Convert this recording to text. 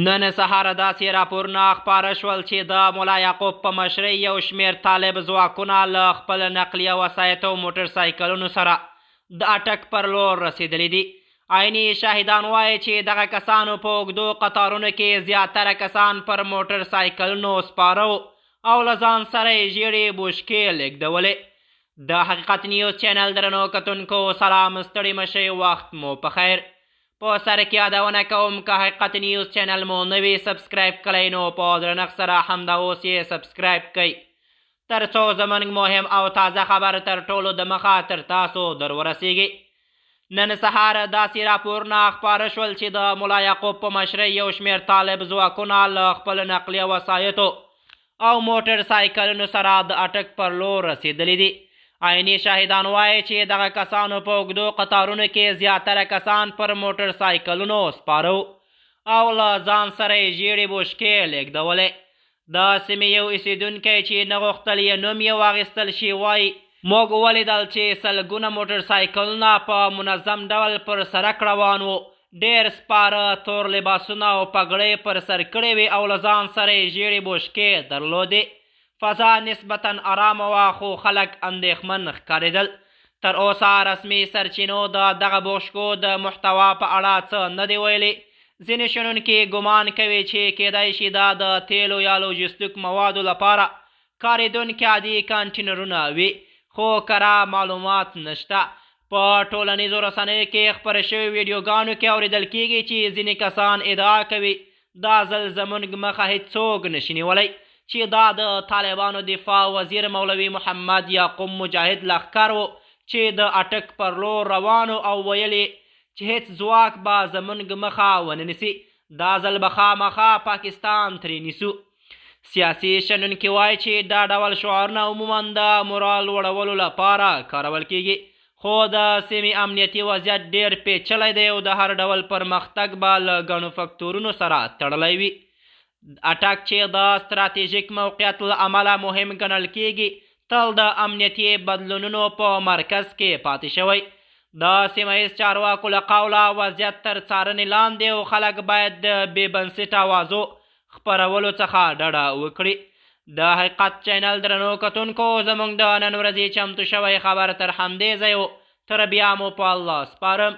نن سهار داسې راپورونه خپاره شول چې د ملا یعقوب په مشرۍ یو شمېر طالب ځواکونه له خپل نقلیه وسایطو موټر سایکلونو سره د اټک پر لور رسېدلي دي. عیني شاهدان وایي چې دغه کسانو په اوږدو قطارونو کې زیاتره کسان پر موټر سایکلونو سپاره او له ځان سره یې ژیړې بوشکې لېږدولې. د حقیقت نیوز چینل درنو کتونکو سلام، ستړي مشئ، وخت مو په خیر. په سر کې یادونه کوم که حقیقت نیوز چینل مو نوی سبسکرایب کړئ نو په درنښت سره همدا اوس یې سبسکرایب کړئ تر څو زموږ مهم او تازه خبر تر ټولو د مخه تر تاسو در ورسیږي. نن سهار داسې راپورونه خپاره شول چې د ملا یعقوب په مشرۍ یو شمېر طالب ځواکونه له خپل نقلیه وسایطو او موټر سایکلونو سره د اټک پر لور رسېدلي دي. عیني شاهدان وایي چې دغه کسانو په اوږدو قطارونو کې زیاتره کسان پر موټر سایکلونو سپاره او له ځان سره یې ژیړې بوشکې لېږدولې. د سیمې یو اوسېدونکی چې نه غوښتل یې نوم یې واخیستل شي وایي موږ ولیدل چې سلګونه موټر سایکلونه په منظم ډول پر سړک روان وو. ډېر سپاره تور لباسونه او پګړۍ پر سر کړې وې او له ځان سره یې ژیړې بوشکې درلودې. فضا نسبتا آرامه وه خو خلک اندېښمن ښکارېدل. تر اوسه رسمي سرچینو د دغه بوشکو د محتوا په اړه څه نه دي ویلي. ځینې شنونکي ګمان کوي چې کیدای شي دا د تیلو یا لوجستیک موادو لپاره کارېدونکي عادي کانټینرونه وي، خو کره معلومات نشته. په ټولنیزو رسنیو کې خپاره شوي ویډیوګانو کې اورېدل کېږي چې ځینې کسان ادعا کوي دا ځل زموږ مخه هېڅوک نشي نیولی چې دا د طالبانو دفاع وزیر مولوي محمد یعقوب مجاهد لښکر و چې د اټک پر لور روانو او ویلي چې هیڅ ځواک به زموږ مخه ونه نیسي، دا ځل به خامخا پاکستان ترې نیسو. سیاسي شنونکي وایي چې دا ډول شعارونه عموما د مورال لوړولو لپاره کارول کیږي، خو د سیمې امنیتي وضعیت ډېر پیچلی دی او د هر ډول پرمختګ به له ګڼو فکتورونو سره تړلی وي. اټک چې د ستراتیژیک موقعیت له امله مهم ګڼل کېږي تل د امنیتي بدلونونو په مرکز کې پاتې شوی. د سیمه ییز چارواکو له قوله وضعیت تر څارنې لاندې او خلک باید د بې بنسټه اوازو خپرولو څخه ډډه وکړي. د حقیقت چینل درنو کتونکو زموږ د نن ورځې چمتو شوی خبر تر همدې ځای و. تر بیا مو په الله سپارم.